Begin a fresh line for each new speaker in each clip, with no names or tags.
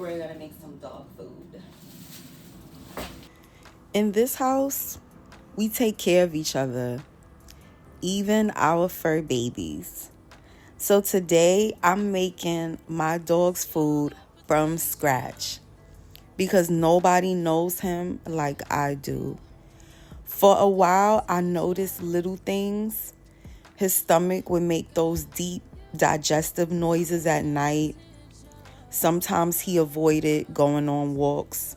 We're gonna make some dog food.
In this house, we take care of each other, even our fur babies. So today I'm making my dog's food from scratch because nobody knows him like I do. For a while, I noticed little things. His stomach would make those deep digestive noises at night. Sometimes he avoided going on walks,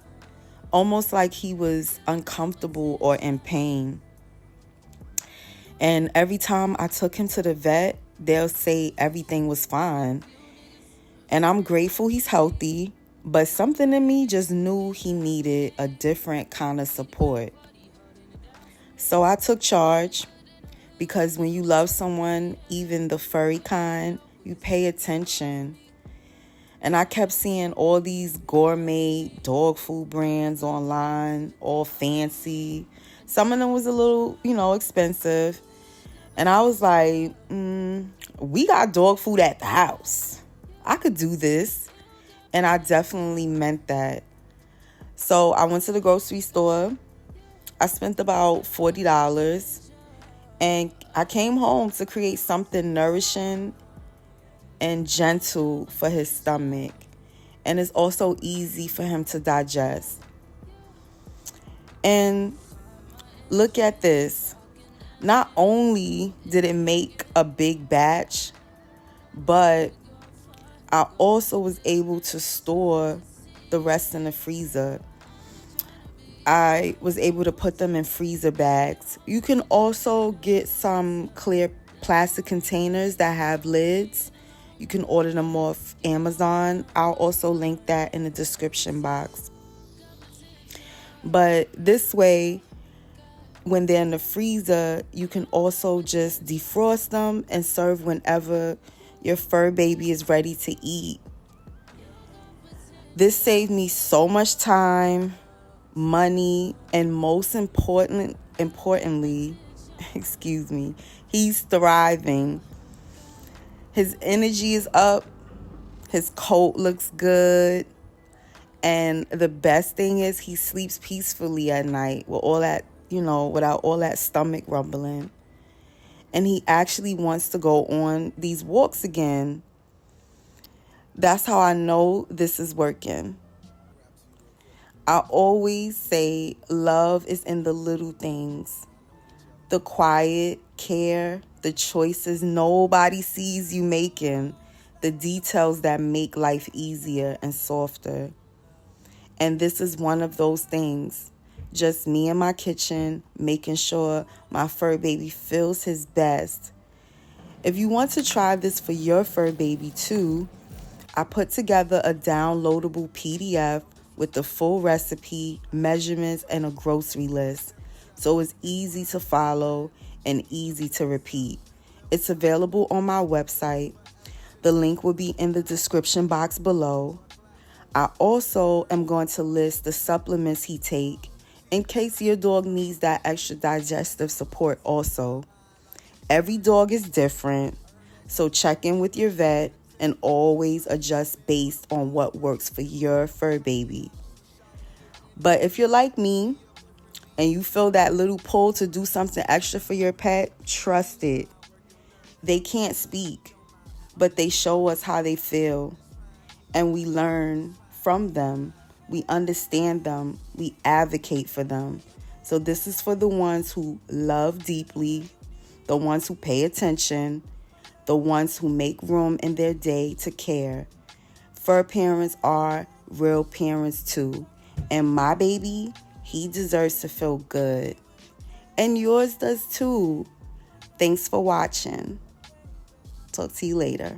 almost like he was uncomfortable or in pain. And every time I took him to the vet, they'll say everything was fine. And I'm grateful he's healthy, but something in me just knew he needed a different kind of support. So I took charge because when you love someone, even the furry kind, you pay attention. And I kept seeing all these gourmet dog food brands online, all fancy. Some of them was a little, expensive. And I was like, we got dog food at the house. I could do this. And I definitely meant that. So I went to the grocery store. I spent about $40. And I came home to create something nourishing and gentle for his stomach. And it's also easy for him to digest. And look at this. Not only did it make a big batch, but I also was able to store the rest in the freezer. I was able to put them in freezer bags. You can also get some clear plastic containers that have lids. You can order them off Amazon. I'll also link that in the description box. But this way, when they're in the freezer, you can also just defrost them and serve whenever your fur baby is ready to eat. This saved me so much time, money, and most importantly, excuse me, he's thriving. His energy is up. His coat looks good. And the best thing is he sleeps peacefully at night with all that, without all that stomach rumbling. And he actually wants to go on these walks again. That's how I know this is working. I always say love is in the little things. The quiet care, the choices nobody sees you making, the details that make life easier and softer. And this is one of those things. Just me in my kitchen, making sure my fur baby feels his best. If you want to try this for your fur baby too, I put together a downloadable PDF with the full recipe, measurements, and a grocery list. So it's easy to follow and easy to repeat. It's available on my website. The link will be in the description box below. I also am going to list the supplements he take in case your dog needs that extra digestive support also. Every dog is different, so check in with your vet and always adjust based on what works for your fur baby. But if you're like me and you feel that little pull to do something extra for your pet, trust it. They can't speak, but they show us how they feel, and we learn from them. We understand them. We advocate for them. So this is for the ones who love deeply, the ones who pay attention, the ones who make room in their day to care. Fur parents are real parents too. And my baby, he deserves to feel good. And yours does too. Thanks for watching. Talk to you later.